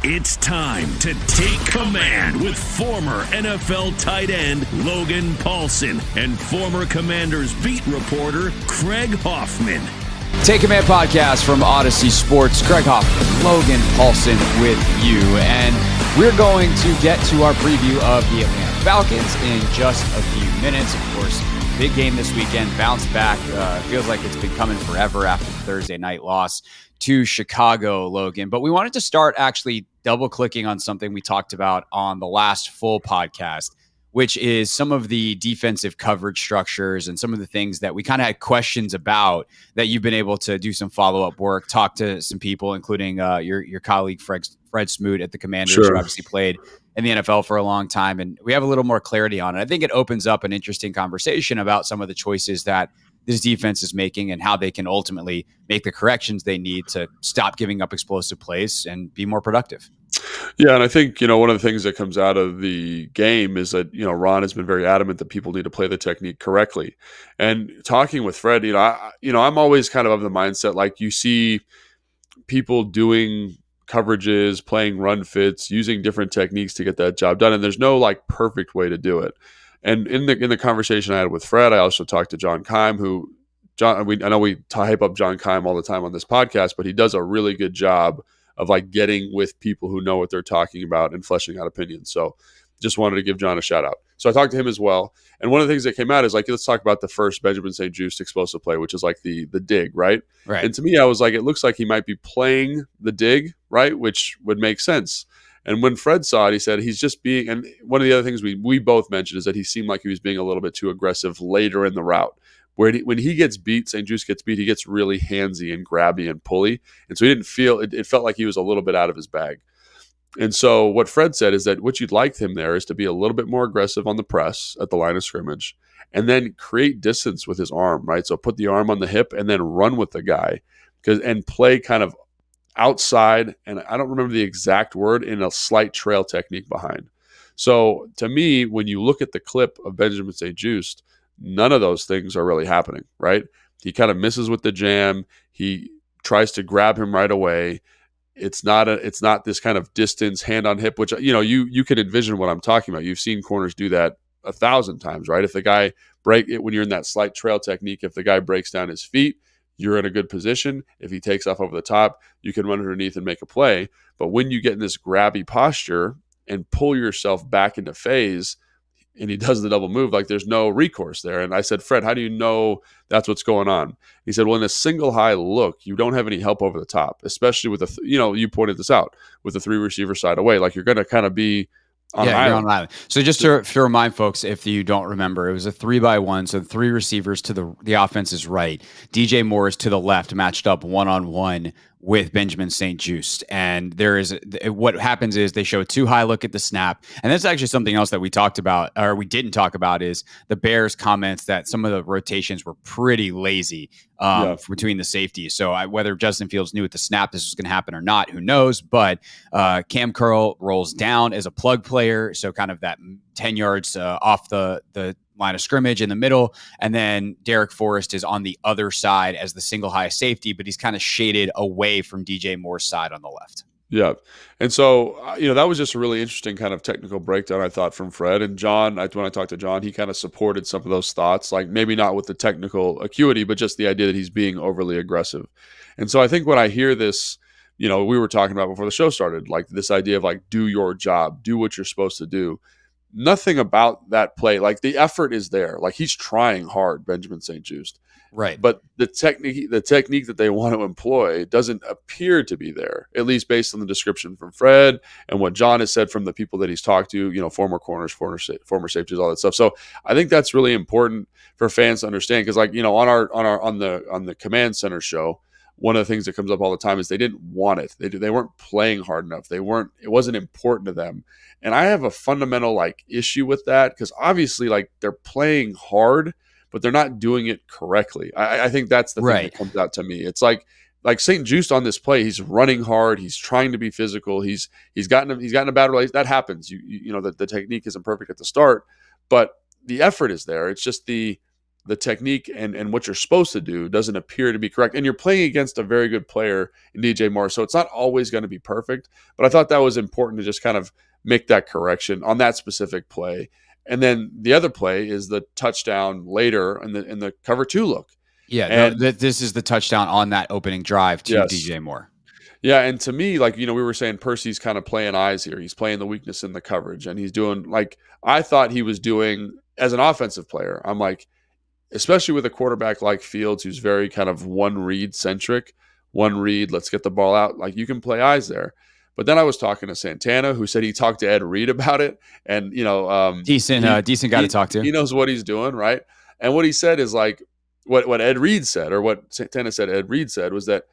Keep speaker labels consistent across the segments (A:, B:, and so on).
A: It's time to take command with former NFL tight end Logan Paulsen and former Commanders beat reporter Craig Hoffman.
B: Take Command podcast from Odyssey Sports. Craig Hoffman, Logan Paulsen with you. And we're going to get to our preview of the Atlanta Falcons in just a few minutes. Of course, big game this weekend. Bounce back. Feels like it's been coming forever after the Thursday night loss to Chicago, Logan. But we wanted to start actually double-clicking on something we talked about on the last full podcast, which is some of the defensive coverage structures and some of the things that we kind of had questions about that you've been able to do some follow-up work, talk to some people, including your colleague Fred Smoot at the Commanders,
C: Sure.
B: who obviously played in the NFL for a long time. And we have a little more clarity on it. I think it opens up an interesting conversation about some of the choices that this defense is making and how they can ultimately make the corrections they need to stop giving up explosive plays and be more productive.
C: Yeah, and I think, one of the things that comes out of the game is that, Ron has been very adamant that people need to play the technique correctly. And talking with Fred, I'm always kind of the mindset, like you see people doing coverages, playing run fits, using different techniques to get that job done. And there's no like perfect way to do it. And in the conversation I had with Fred, I also talked to John Keim, I know we hype up John Keim all the time on this podcast, but he does a really good job of like getting with people who know what they're talking about and fleshing out opinions. So just wanted to give John a shout out. So I talked to him as well. And one of the things that came out is like, let's talk about the first Benjamin St-Juste explosive play, which is like the dig, right?
B: Right.
C: And to me, I was like, it looks like he might be playing the dig, right? Which would make sense. And when Fred saw it, he said he's just being, and one of the other things we both mentioned is that he seemed like he was being a little bit too aggressive later in the route. When he gets beat, St-Juste gets beat, he gets really handsy and grabby and pulley. And so he didn't feel, it felt like he was a little bit out of his bag. And so what Fred said is that what you'd like him there is to be a little bit more aggressive on the press at the line of scrimmage and then create distance with his arm, right? So put the arm on the hip and then run with the guy and play kind of outside, and I don't remember the exact word, in a slight trail technique behind. So to me, when you look at the clip of Benjamin St-Juste, none of those things are really happening, right? He kind of misses with the jam. He tries to grab him right away. It's not this kind of distance, hand on hip, which, you can envision what I'm talking about. You've seen corners do that 1,000 times, right? If the guy when you're in that slight trail technique, if the guy breaks down his feet, you're in a good position. If he takes off over the top, you can run underneath and make a play. But when you get in this grabby posture and pull yourself back into phase, and he does the double move, like there's no recourse there. And I said, Fred, how do you know that's what's going on? He said, well, in a single high look, you don't have any help over the top, especially with you pointed this out, with the 3 receiver side away. Like you're going to kind of be on an island.
B: You're on an island. So just to remind folks, if you don't remember, it was a 3-by-1. So 3 receivers to the offense's right. DJ Moore is to the left, matched up one-on-one with Benjamin St-Juste. And what happens is they show a too high look at the snap. And that's actually something else that we talked about, or we didn't talk about, is the Bears' comments that some of the rotations were pretty lazy between the safeties. So whether Justin Fields knew at the snap this was going to happen or not, who knows? But Cam Curl rolls down as a plug player. So kind of that 10 yards off the line of scrimmage in the middle. And then Derek Forrest is on the other side as the single high safety, but he's kind of shaded away from DJ Moore's side on the left.
C: Yeah. And so, that was just a really interesting kind of technical breakdown, I thought, from Fred. And John, when I talked to John, he kind of supported some of those thoughts, like maybe not with the technical acuity, but just the idea that he's being overly aggressive. And so I think when I hear this, we were talking about before the show started, like this idea of like, do your job, do what you're supposed to do. Nothing about that play, like the effort is there. Like he's trying hard, Benjamin St-Juste.
B: Right.
C: But the technique that they want to employ doesn't appear to be there, at least based on the description from Fred and what John has said from the people that he's talked to, former corners, former safeties, all that stuff. So I think that's really important for fans to understand, because like, on the Command Center show, one of the things that comes up all the time is they didn't want it. They weren't playing hard enough. It wasn't important to them. And I have a fundamental like issue with that, because obviously like they're playing hard, but they're not doing it correctly. I think that's the thing that comes out to me. It's like St-Juste on this play, he's running hard, he's trying to be physical, he's gotten a bad relation. That happens. The technique isn't perfect at the start, but the effort is there. It's just the the technique and what you're supposed to do doesn't appear to be correct. And you're playing against a very good player in DJ Moore, so it's not always going to be perfect. But I thought that was important to just kind of make that correction on that specific play. And then the other play is the touchdown later in the cover 2 look.
B: Yeah,
C: and
B: this is the touchdown on that opening drive to
C: yes.
B: DJ Moore.
C: Yeah, and to me, like, we were saying Percy's kind of playing eyes here. He's playing the weakness in the coverage, and he's doing, like, I thought he was doing as an offensive player. I'm like, especially with a quarterback like Fields, who's very kind of one read centric, one read, let's get the ball out. Like, you can play eyes there. But then I was talking to Santana, who said he talked to Ed Reed about it, and
B: decent guy to talk to.
C: He knows what he's doing, right? And what he said is like what Ed Reed said, or what Santana said Ed Reed said, was that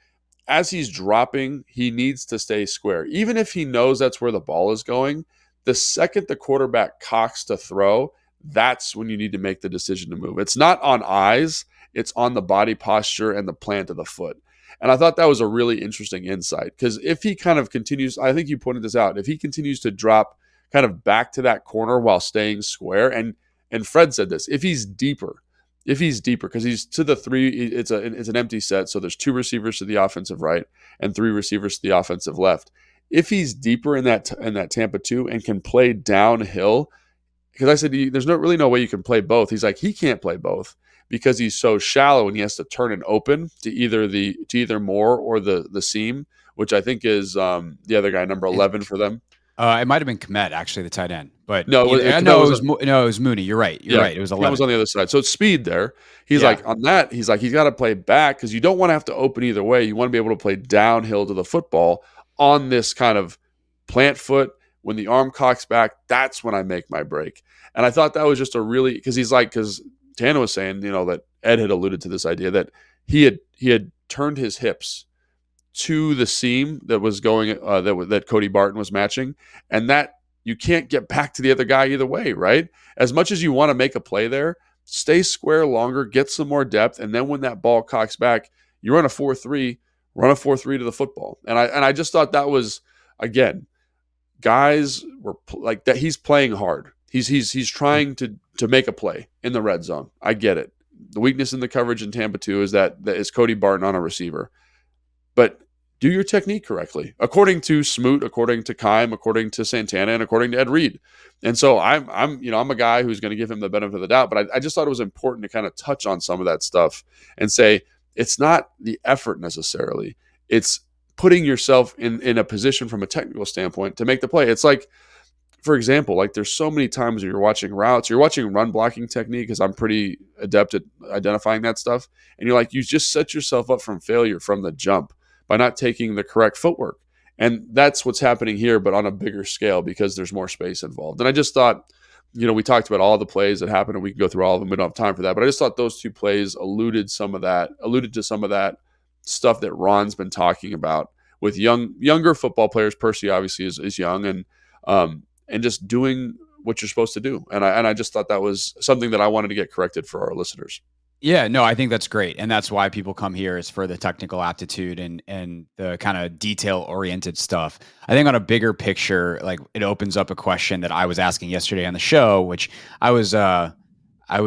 C: as he's dropping, he needs to stay square. Even if he knows that's where the ball is going, the second the quarterback cocks to throw, that's when you need to make the decision to move. It's not on eyes, it's on the body posture and the plant of the foot. And I thought that was a really interesting insight, because if he kind of continues, I think you pointed this out, if he continues to drop kind of back to that corner while staying square, and Fred said this, if he's deeper, because he's to the 3, it's an empty set, so there's 2 receivers to the offensive right and 3 receivers to the offensive left. If he's deeper in that Tampa 2 and can play downhill, because I said there's really no way you can play both. He's like, he can't play both because he's so shallow and he has to turn and open to either Moore or the seam, which I think is the other guy, number 11 for them.
B: It might have been Kmet, actually, the tight end, but
C: no,
B: it was Mooney. You're right. It was 11.
C: It was on the other side, so it's speed there. He's like, on that, he's like, he's got to play back because you don't want to have to open either way. You want to be able to play downhill to the football on this kind of plant foot. When the arm cocks back, that's when I make my break. And I thought that was just because Tana was saying, that Ed had alluded to this idea that he had turned his hips to the seam that was going that Cody Barton was matching, and that you can't get back to the other guy either way, right? As much as you want to make a play there, stay square longer, get some more depth, and then when that ball cocks back, you run a 4-3 to the football. And I just thought that was, again, guys were like that. He's playing hard. He's trying to make a play in the red zone. I get it. The weakness in the coverage in Tampa 2 is that is Cody Barton on a receiver, but do your technique correctly, according to Smoot, according to Keim, according to Santana, and according to Ed Reed. And so I'm a guy who's going to give him the benefit of the doubt, but I just thought it was important to kind of touch on some of that stuff and say it's not the effort necessarily. It's putting yourself in a position from a technical standpoint to make the play. It's like, for example, like there's so many times where you're watching routes, you're watching run blocking technique, because I'm pretty adept at identifying that stuff. And you're like, you just set yourself up from failure from the jump by not taking the correct footwork. And that's what's happening here, but on a bigger scale because there's more space involved. And I just thought, we talked about all the plays that happened, and we can go through all of them. We don't have time for that. But I just thought those 2 plays alluded to some of that stuff that Ron's been talking about with younger football players. Percy obviously is young, and just doing what you're supposed to do. And I just thought that was something that I wanted to get corrected for our listeners.
B: Yeah, no, I think that's great. And that's why people come here, is for the technical aptitude and the kind of detail oriented stuff. I think on a bigger picture, like, it opens up a question that I was asking yesterday on the show, which I don't know. I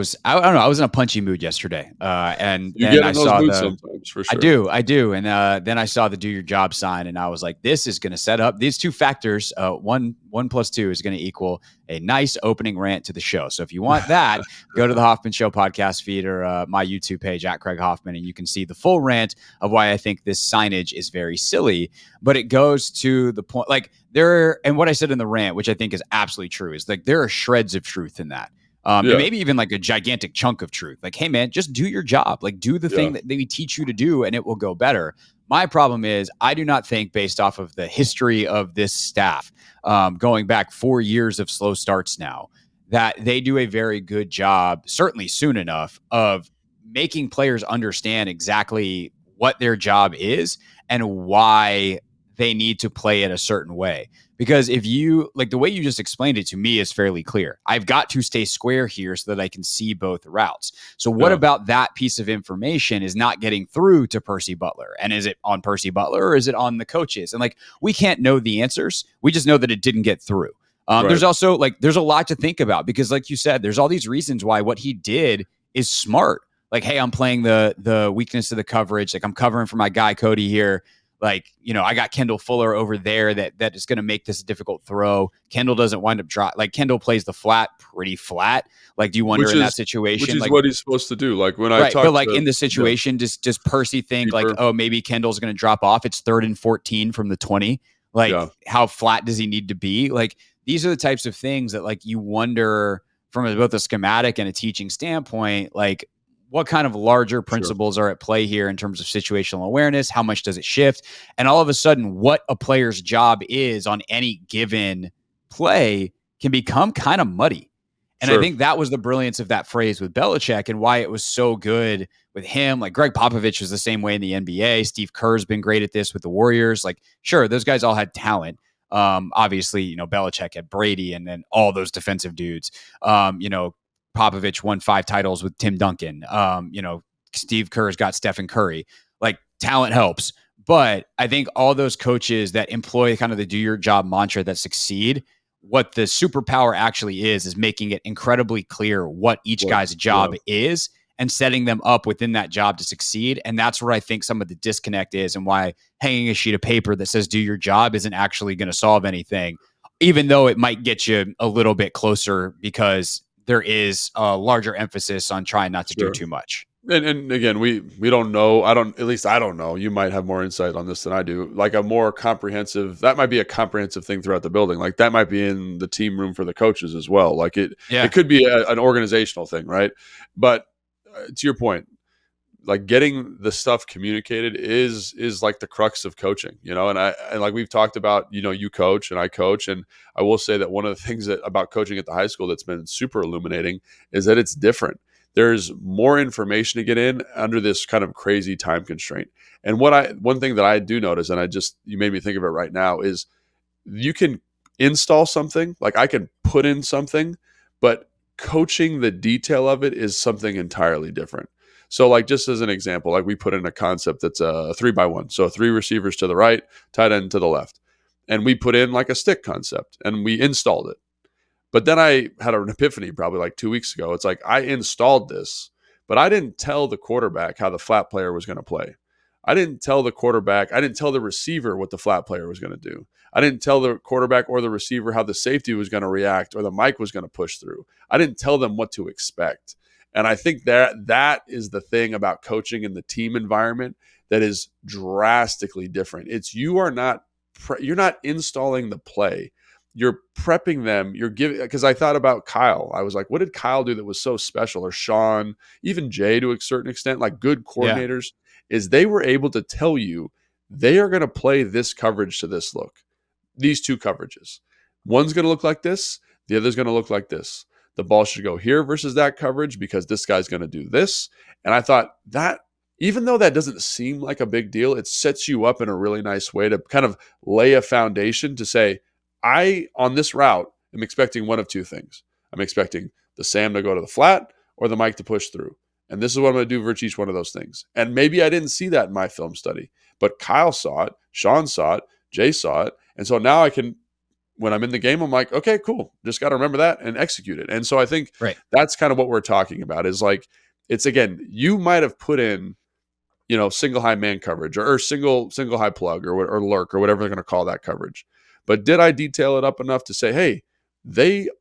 B: was in a punchy mood yesterday, and
C: you
B: then
C: get in
B: I
C: those
B: saw
C: moods sometimes, for sure.
B: I do, and then I saw the "do your job" sign, and I was like, "This is going to set up these 2 factors. 1 + 2 is going to equal a nice opening rant to the show." So if you want that, go to the Hoffman Show podcast feed or my YouTube page at Craig Hoffman, and you can see the full rant of why I think this signage is very silly. But it goes to the point, like, and what I said in the rant, which I think is absolutely true, is like there are shreds of truth in that. And maybe even like a gigantic chunk of truth. Like, hey, man, just do your job. Like, do the thing that we teach you to do, and it will go better. My problem is I do not think, based off of the history of this staff, going back 4 years of slow starts now, that they do a very good job, certainly soon enough, of making players understand exactly what their job is and why they need to play it a certain way. Because if you, like, the way you just explained it to me is fairly clear. I've got to stay square here so that I can see both routes. So what about that piece of information is not getting through to Percy Butler? And is it on Percy Butler or is it on the coaches? And, like, we can't know the answers. We just know that it didn't get through. There's also, like, there's a lot to think about because, like you said, there's all these reasons why what he did is smart. like, hey, I'm playing the weakness of the coverage. Like, I'm covering for my guy Cody here. Like, I got Kendall Fuller over there that is going to make this a difficult throw. Kendall doesn't wind up like Kendall plays the flat pretty flat. Like, do you wonder in that situation?
C: Which is
B: like,
C: what he's supposed to do. Like when I
B: right,
C: talk
B: but like
C: to,
B: in the situation, does Percy think like, oh, maybe Kendall's going to drop off? It's 3rd and 14 from the 20. Like, how flat does he need to be? Like, these are the types of things that like you wonder from both a schematic and a teaching standpoint, like what kind of larger principles are at play here in terms of situational awareness? How much does it shift? And all of a sudden, what a player's job is on any given play can become kind of muddy. And I think that was the brilliance of that phrase with Belichick and why it was so good with him. Like Greg Popovich was the same way in the NBA. Steve Kerr's been great at this with the Warriors. Like, sure, those guys all had talent. Obviously, Belichick had Brady and then all those defensive dudes. Popovich won 5 titles with Tim Duncan. Steve Kerr's got Stephen Curry. Like, talent helps. But I think all those coaches that employ kind of the do your job mantra that succeed, what the superpower actually is making it incredibly clear what each guy's job is and setting them up within that job to succeed. And that's where I think some of the disconnect is and why hanging a sheet of paper that says do your job isn't actually going to solve anything, even though it might get you a little bit closer because there is a larger emphasis on trying not to do too much.
C: And again, we don't know. I don't know. You might have more insight on this than I do. Like a more comprehensive, that might be a comprehensive thing throughout the building. Like that might be in the team room for the coaches as well. Like it could be an organizational thing, right? But to your point, like getting the stuff communicated is like the crux of coaching, and like we've talked about, you coach and I coach. And I will say that one of the things about coaching at the high school that's been super illuminating is that it's different. There's more information to get in under this kind of crazy time constraint. And one thing that I do notice, and you made me think of it right now, is you can install something, like I can put in something, but coaching the detail of it is something entirely different. So like just as an example, like we put in a concept that's a 3-by-1. So 3 receivers to the right, tight end to the left. And we put in like a stick concept and we installed it. But then I had an epiphany probably like 2 weeks ago. It's like I installed this, but I didn't tell the quarterback how the flat player was going to play. I didn't tell the receiver what the flat player was going to do. I didn't tell the quarterback or the receiver how the safety was going to react or the mic was going to push through. I didn't tell them what to expect. And I think that is the thing about coaching in the team environment that is drastically different. It's you're not installing the play. You're prepping them. You're giving, because I thought about Kyle. I was like, what did Kyle do that was so special? Or Sean, even Jay to a certain extent, like good coordinators, is they were able to tell you they are going to play this coverage to this look. These 2 coverages. One's going to look like this. The other's going to look like this. The ball should go here versus that coverage because this guy's going to do this. And I thought that, even though that doesn't seem like a big deal, it sets you up in a really nice way to kind of lay a foundation to say, on this route, am expecting one of 2 things. I'm expecting the Sam to go to the flat or the mic to push through. And this is what I'm going to do for each one of those things. And maybe I didn't see that in my film study, but Kyle saw it, Sean saw it, Jay saw it. And so now I can, when I'm in the game, I'm like, okay, cool. Just got to remember that and execute it. And so I think that's kind of what we're talking about is like, it's again, you might have put in, single high man coverage or single high plug or lurk or whatever they're going to call that coverage. But did I detail it up enough to say, hey,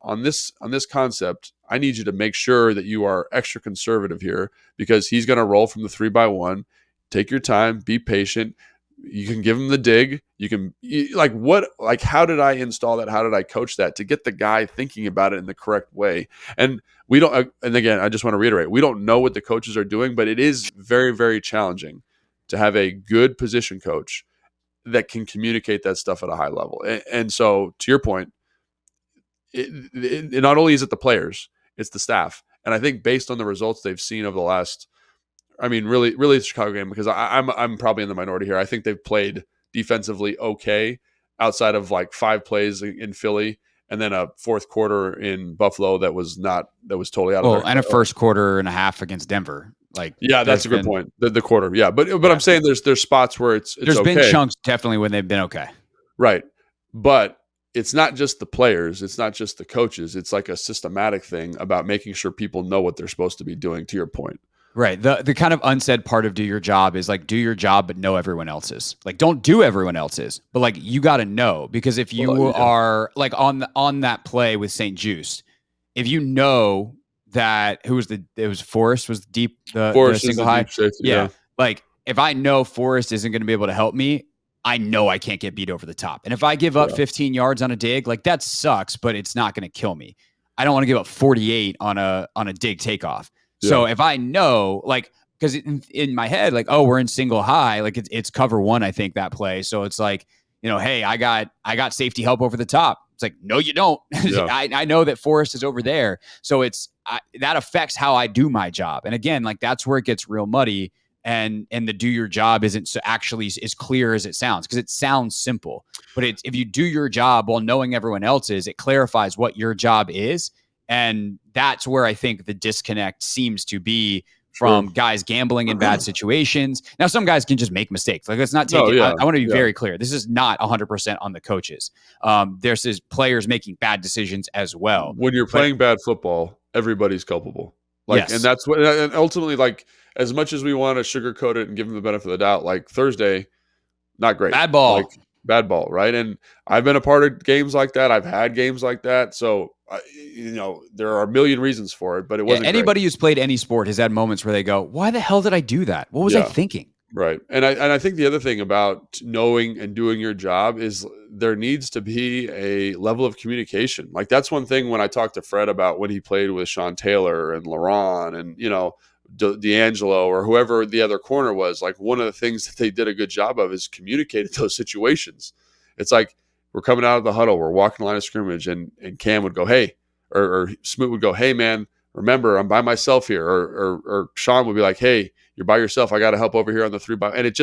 C: on this concept, I need you to make sure that you are extra conservative here because he's going to roll from the 3-by-1. Take your time, be patient. You can give him the dig. How did I install that? How did I coach that to get the guy thinking about it in the correct way? And we don't, and again, I just want to reiterate, we don't know what the coaches are doing, but it is very, very challenging to have a good position coach that can communicate that stuff at a high level. And so to your point, it not only is it the players, it's the staff. And I think based on the results they've seen over the last, really the Chicago game, because I'm probably in the minority here. I think they've played defensively okay outside of like 5 plays in Philly and then a fourth quarter in Buffalo that was totally out of there.
B: And a first quarter and a half against Denver.
C: That's a good point. The quarter. Yeah. But I'm saying there's spots where it's
B: there's
C: okay.
B: been chunks definitely when they've been okay.
C: Right. But it's not just the players. It's not just the coaches. It's like a systematic thing about making sure people know what they're supposed to be doing, to your point.
B: Right. The kind of unsaid part of do your job is like do your job, but know everyone else's. Like don't do everyone else's, but like you got to know, because if you
C: Well, yeah.
B: are like on that play with St. Juice, if you know that it was Forrest was the
C: Forrest is
B: single
C: the
B: high.
C: deep safety.
B: Yeah.
C: Yeah.
B: Like if I know Forrest isn't going to be able to help me, I know I can't get beat over the top. And if I give up
C: Yeah.
B: 15 yards on a dig, like that sucks, but it's not going to kill me. I don't want to give up 48 on a dig takeoff. So
C: Yeah.
B: if I know, like, because in my head, like, oh, we're in single high, like it's cover one, I think that play. So it's like, hey, I got safety help over the top. It's like, no, you don't.
C: Yeah.
B: I know that Forrest is over there, so that affects how I do my job. And again, like that's where it gets real muddy. And the do your job isn't so actually as clear as it sounds, because it sounds simple, but if you do your job while knowing everyone else's, it clarifies what your job is. And that's where I think the disconnect seems to be from guys gambling in bad situations. Now, some guys can just make mistakes. Like, let's not take it.
C: Yeah.
B: I want to be very clear. This is not 100% on the coaches. There's players making bad decisions as well.
C: When you're playing bad football, everybody's culpable. Like,
B: yes.
C: And that's what, and ultimately, like, as much as we want to sugarcoat it and give them the benefit of the doubt, like Thursday, not great.
B: Bad ball.
C: Like, bad ball, right? And I've been a part of games like that. I've had games like that. So, there are a million reasons for it, but it wasn't
B: anybody
C: great.
B: who's played any sport has had moments where they go, why the hell did I do that? What was I thinking?
C: Right. And I think the other thing about knowing and doing your job is there needs to be a level of communication. Like that's one thing when I talked to Fred about when he played with Sean Taylor and LaRon and, D'Angelo or whoever the other corner was, like one of the things that they did a good job of is communicated those situations. It's like we're coming out of the huddle, we're walking the line of scrimmage and Cam would go, hey, or Smoot would go, hey man, remember I'm by myself here. Or Sean would be like, hey, you're by yourself. I got to help over here on the 3-by. And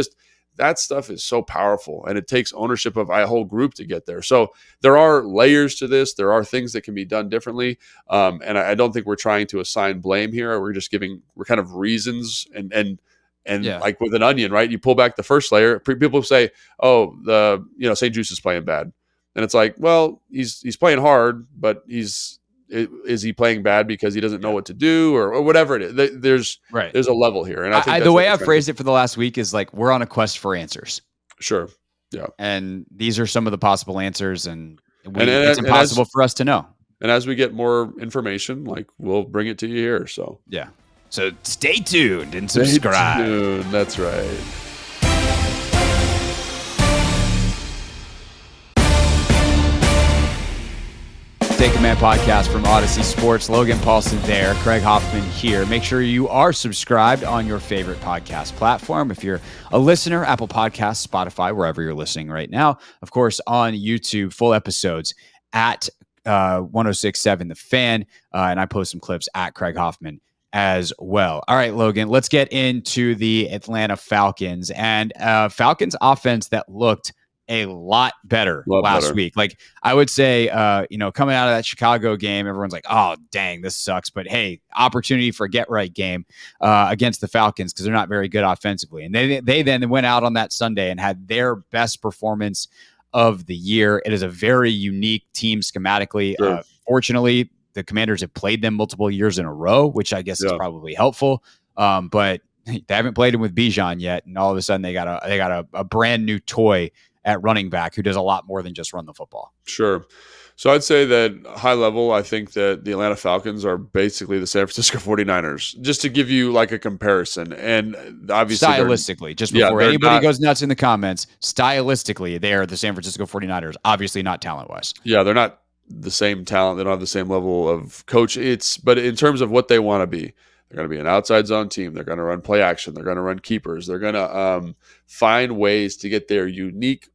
C: that stuff is so powerful, and it takes ownership of a whole group to get there. So there are layers to this. There are things that can be done differently. And I don't think we're trying to assign blame here. We're kind of reasons and like with an onion, right? You pull back the first layer. People say, oh, St. Juice is playing bad. And it's like, well, he's playing hard, but is he playing bad because he doesn't know what to do or whatever it is? There's a level here. And I think
B: the way I've phrased it for the last week is like, we're on a quest for answers.
C: Sure. Yeah.
B: And these are some of the possible answers, and it's impossible for us to know.
C: And as we get more information, like we'll bring it to you here. So
B: yeah. So stay tuned and subscribe.
C: Stay tuned. That's right.
B: Take Command podcast from Odyssey Sports. Logan Paulson there, Craig Hoffman here. Make sure you are subscribed on your favorite podcast platform. If you're a listener, Apple Podcasts, Spotify, wherever you're listening right now. Of course, on YouTube, full episodes at 1067 The Fan. And I post some clips at Craig Hoffman as well. All right, Logan, let's get into the Atlanta Falcons and Falcons offense that looked a lot better last week. Like I would say, coming out of that Chicago game, everyone's like, oh, dang, this sucks. But hey, opportunity for a get right game against the Falcons because they're not very good offensively. And they then went out on that Sunday and had their best performance of the year. It is a very unique team schematically.
C: Sure.
B: Fortunately, the Commanders have played them multiple years in a row, which I guess is probably helpful. But they haven't played them with Bijan yet. And all of a sudden they got a brand new toy at running back who does a lot more than just run the football.
C: Sure. So I'd say that high level, I think that the Atlanta Falcons are basically the San Francisco 49ers, just to give you like a comparison. And obviously
B: stylistically, just before anybody goes nuts in the comments, stylistically, they are the San Francisco 49ers, obviously not talent-wise.
C: Yeah, they're not the same talent. They don't have the same level of coach. But in terms of what they want to be, they're going to be an outside zone team. They're going to run play action. They're going to run keepers. They're going to find ways to get their unique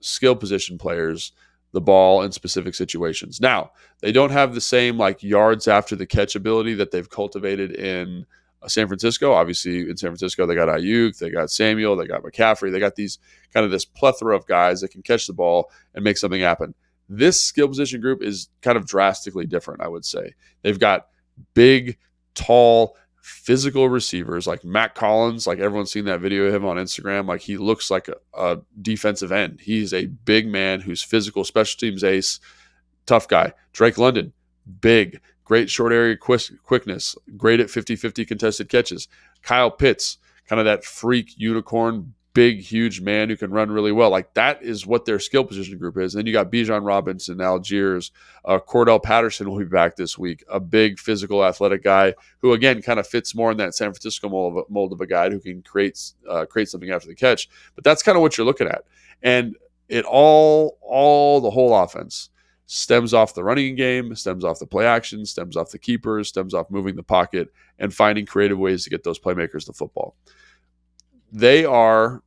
C: skill position players the ball in specific situations. Now, they don't have the same like yards after the catch ability that they've cultivated in San Francisco. Obviously, in San Francisco, they got Ayuk, they got Samuel, they got McCaffrey. They got these kind of this plethora of guys that can catch the ball and make something happen. This skill position group is kind of drastically different, I would say. They've got big, tall, physical receivers like Matt Collins. Like everyone's seen that video of him on Instagram. Like he looks like a defensive end. He's a big man who's physical, special teams ace, tough guy. Drake London, big, great short area quickness, great at 50-50 contested catches. Kyle Pitts, kind of that freak unicorn, big, huge man who can run really well. Like that is what their skill position group is. And then you got Bijan Robinson, Algiers, Cordell Patterson will be back this week, a big physical athletic guy who, again, kind of fits more in that San Francisco mold of a guy who can create something after the catch. But that's kind of what you're looking at. And it all the whole offense stems off the running game, stems off the play action, stems off the keepers, stems off moving the pocket and finding creative ways to get those playmakers the football. They are,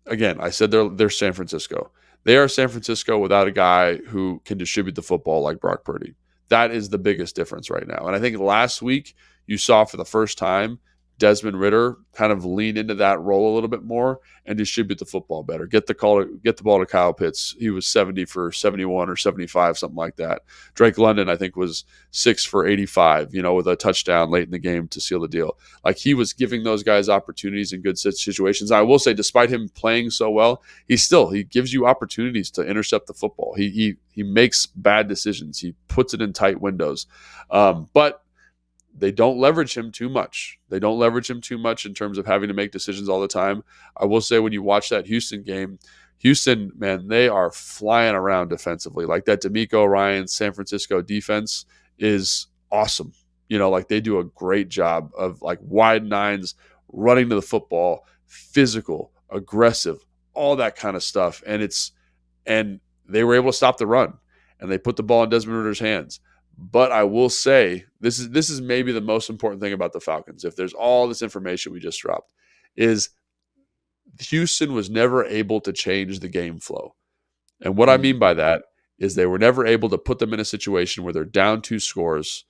C: again, I said they're San Francisco. They are San Francisco without a guy who can distribute the football like Brock Purdy. That is the biggest difference right now. And I think last week you saw for the first time Desmond Ridder kind of lean into that role a little bit more and distribute the football better. Get the ball to Kyle Pitts. He was 70 for 71 or 75, something like that. Drake London, I think, was 6 for 85, with a touchdown late in the game to seal the deal. Like he was giving those guys opportunities in good situations. I will say, despite him playing so well, he gives you opportunities to intercept the football. He makes bad decisions. He puts it in tight windows. But they don't leverage him too much. They don't leverage him too much in terms of having to make decisions all the time. I will say when you watch that Houston game, Houston, man, they are flying around defensively. Like that D'Amico Ryan San Francisco defense is awesome. Like they do a great job of like wide nines, running to the football, physical, aggressive, all that kind of stuff. And they were able to stop the run and they put the ball in Desmond Ridder's hands. But I will say this is maybe the most important thing about the Falcons. If there's all this information we just dropped, is Houston was never able to change the game flow. And what I mean by that is they were never able to put them in a situation where they're down 2 scores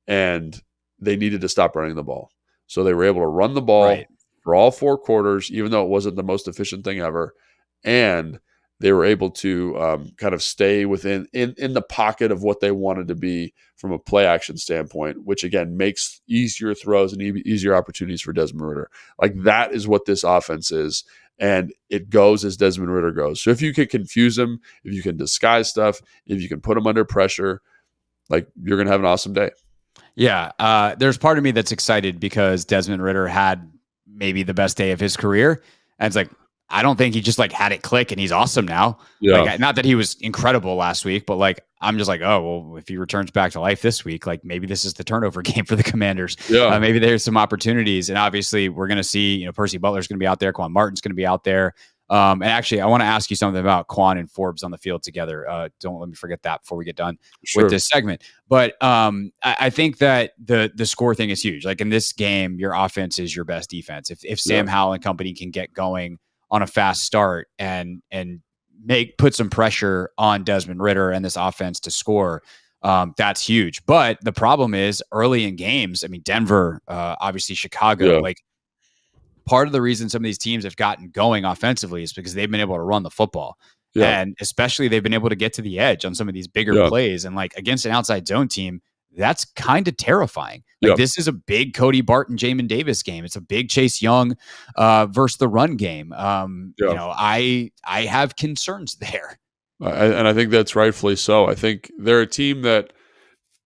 C: and they needed to stop running the ball. So they were able to run the ball for all 4 quarters, even though it wasn't the most efficient thing ever. And they were able to kind of stay within in the pocket of what they wanted to be from a play action standpoint, which again makes easier throws and easier opportunities for Desmond Ridder. Like that is what this offense is, and it goes as Desmond Ridder goes. So if you can confuse him, if you can disguise stuff, if you can put him under pressure, like you're gonna have an awesome day.
B: Yeah, there's part of me that's excited because Desmond Ridder had maybe the best day of his career, and it's like, I don't think he just like had it click and he's awesome now.
C: Yeah.
B: Like, not that he was incredible last week, but like, I'm just like, oh, well, if he returns back to life this week, like maybe this is the turnover game for the Commanders.
C: Yeah.
B: Maybe there's some opportunities. And obviously we're going to see, Percy Butler's going to be out there. Quan Martin's going to be out there. And actually, I want to ask you something about Quan and Forbes on the field together. Don't let me forget that before we get done with this segment. But I think that the score thing is huge. Like in this game, your offense is your best defense. If Sam Howell and company can get going on a fast start and put some pressure on Desmond Ridder and this offense to score, that's huge. But the problem is early in games, I mean, Denver, obviously Chicago, like part of the reason some of these teams have gotten going offensively is because they've been able to run the football. And especially they've been able to get to the edge on some of these bigger plays. And like against an outside zone team, that's kind of terrifying. Like this is a big Cody Barton, Jamin Davis game. It's a big Chase Young versus the run game. I have concerns there.
C: And I think that's rightfully so. I think they're a team that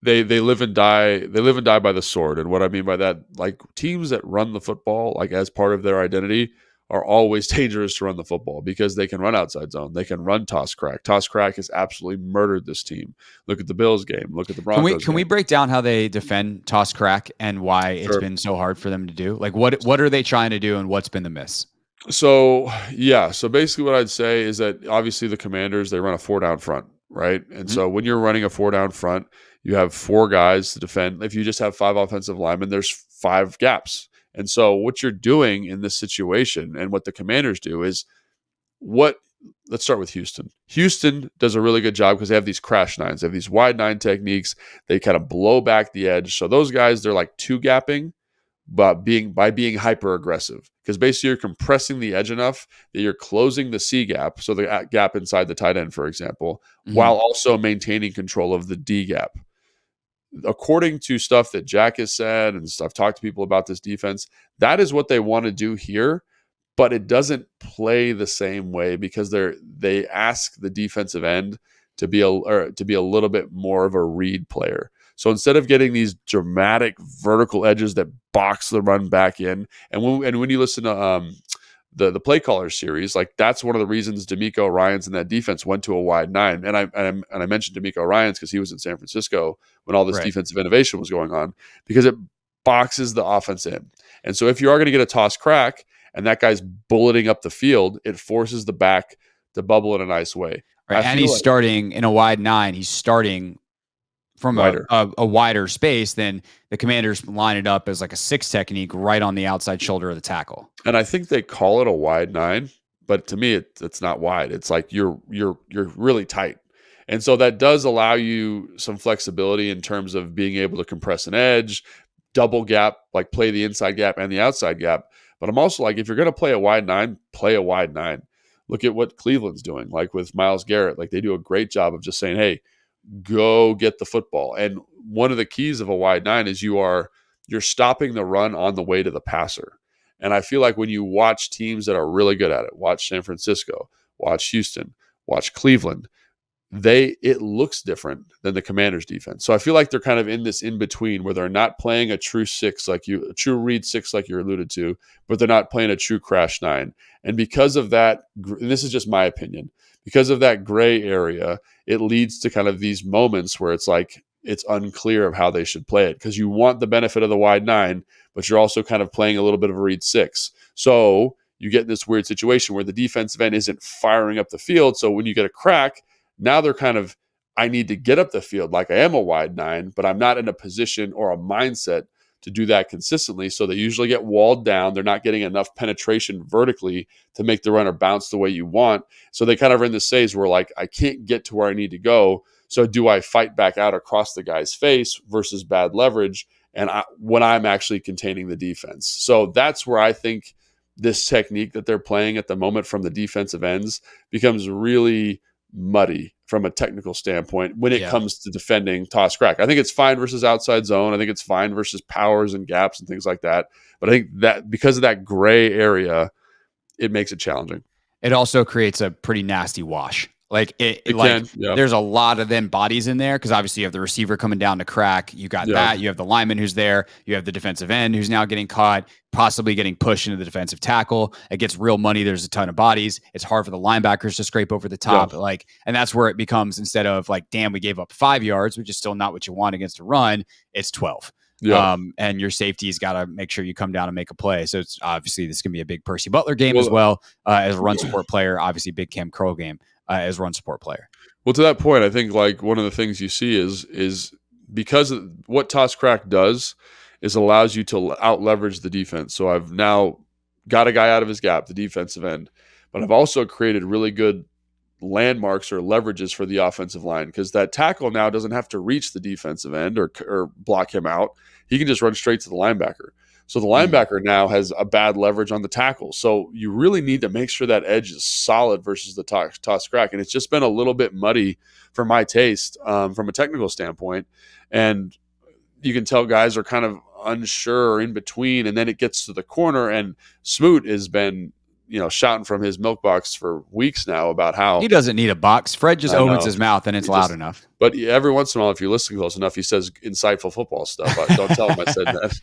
C: they live and die. They live and die by the sword. And what I mean by that, like teams that run the football, like as part of their identity, are always dangerous to run the football because they can run outside zone. They can run toss crack. Toss crack has absolutely murdered this team. Look at the Bills game. Look at the Broncos
B: Can we break down how they defend toss crack and why it's been so hard for them to do? Like what are they trying to do and what's been the miss?
C: So basically what I'd say is that obviously the Commanders, they run a 4-down front, right? And so when you're running a 4-down front, you have 4 guys to defend. If you just have 5 offensive linemen, there's 5 gaps. And so what you're doing in this situation and what the Commanders do is let's start with Houston. Houston does a really good job because they have these crash nines. They have these wide 9 techniques. They kind of blow back the edge. So those guys, they're like 2 gapping, but by being hyper aggressive, because basically you're compressing the edge enough that you're closing the C gap. So the gap inside the tight end, for example, while also maintaining control of the D gap. According to stuff that Jack has said, and I've talked to people about this defense, that is what they want to do here, but it doesn't play the same way because they ask the defensive end to be a little bit more of a read player. So instead of getting these dramatic vertical edges that box the run back in, and when you listen to the play caller series, like that's one of the reasons D'Amico Ryans and that defense went to a wide 9. And I mentioned D'Amico Ryans because he was in San Francisco when all this defensive innovation was going on, because it boxes the offense in. And so if you are going to get a toss crack and that guy's bulleting up the field, it forces the back to bubble in a nice way.
B: Right. And he's starting in a wide 9. He's starting from a wider space than the Commanders line it up as like a 6 technique right on the outside shoulder of the tackle.
C: And I think they call it a wide 9, but to me, it's not wide. It's like you're really tight. And so that does allow you some flexibility in terms of being able to compress an edge, double gap, like play the inside gap and the outside gap. But I'm also like, if you're going to play a wide 9, play a wide 9. Look at what Cleveland's doing, like with Myles Garrett. Like they do a great job of just saying, hey, go get the football. And one of the keys of a wide 9 is you're stopping the run on the way to the passer. And I feel like when you watch teams that are really good at it, watch San Francisco, watch Houston, watch Cleveland, it looks different than the Commanders defense. So I feel like they're kind of in this in between where they're not playing a true 6 a true read 6 like you alluded to, but they're not playing a true crash 9. And because of that, and this is just my opinion, because of that gray area, it leads to kind of these moments where it's like it's unclear of how they should play it, because you want the benefit of the wide 9, but you're also kind of playing a little bit of a read 6. So you get in this weird situation where the defensive end isn't firing up the field. So when you get a crack, now they're kind of, I need to get up the field like I am a wide 9, but I'm not in a position or a mindset to do that consistently. So they usually get walled down. They're not getting enough penetration vertically to make the runner bounce the way you want. So they kind of are in this phase where like, I can't get to where I need to go. So do I fight back out across the guy's face versus bad leverage? And when I'm actually containing the defense. So that's where I think this technique that they're playing at the moment from the defensive ends becomes really muddy from a technical standpoint when it comes to defending toss crack. I think it's fine versus outside zone. I think it's fine versus powers and gaps and things like that. But I think that because of that gray area, it makes it challenging.
B: It also creates a pretty nasty wash. Like there's a lot of them bodies in there, because obviously you have the receiver coming down to crack. You got that. You have the lineman who's there. You have the defensive end who's now getting caught, possibly getting pushed into the defensive tackle. It gets real money. There's a ton of bodies. It's hard for the linebackers to scrape over the top. And that's where it becomes, instead of like, damn, we gave up 5 yards, which is still not what you want against a run, it's 12. And your safety's got to make sure you come down and make a play. So it's obviously this can be a big Percy Butler game as well as a run support player. Obviously, big Cam Curl game as run support player.
C: Well, to that point, I think like one of the things you see is because of what toss crack does is allows you to out leverage the defense. So I've now got a guy out of his gap, the defensive end, but I've also created really good landmarks or leverages for the offensive line, because that tackle now doesn't have to reach the defensive end or block him out. He can just run straight to the linebacker. So the linebacker now has a bad leverage on the tackle. So you really need to make sure that edge is solid versus the toss crack. And it's just been a little bit muddy for my taste from a technical standpoint. And you can tell guys are kind of unsure or in between. And then it gets to the corner, and Smoot has been, shouting from his milk box for weeks now about how
B: he doesn't need a box. Fred just opens his mouth and it's loud enough.
C: But every once in a while, if you listen close enough, he says insightful football stuff. Don't tell him I said that.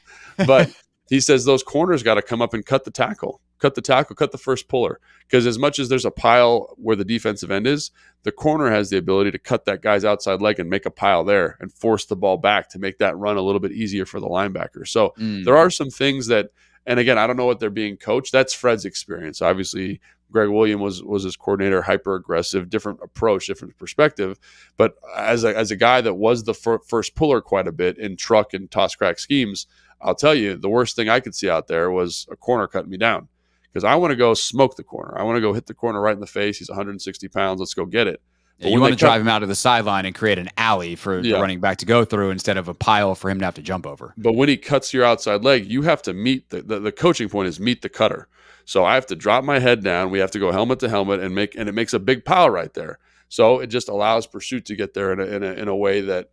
C: But he says those corners got to come up and cut the tackle, cut the first puller. Because as much as there's a pile where the defensive end is, the corner has the ability to cut that guy's outside leg and make a pile there and force the ball back to make that run a little bit easier for the linebacker. So there are some things that, and again, I don't know what they're being coached. That's Fred's experience. Obviously, Greg Williams was his coordinator, hyper aggressive, different approach, different perspective. But as a guy that was the first puller quite a bit in truck and toss crack schemes, I'll tell you, the worst thing I could see out there was a corner cutting me down, because I want to go smoke the corner. I want to go hit the corner right in the face. He's 160 pounds. Let's go get it.
B: Yeah, you want to drive him out of the sideline and create an alley for the running back to go through instead of a pile for him to have to jump over.
C: But when he cuts your outside leg, you have to meet the coaching point is meet the cutter. So I have to drop my head down. We have to go helmet to helmet and it makes a big pile right there. So it just allows pursuit to get there in a way that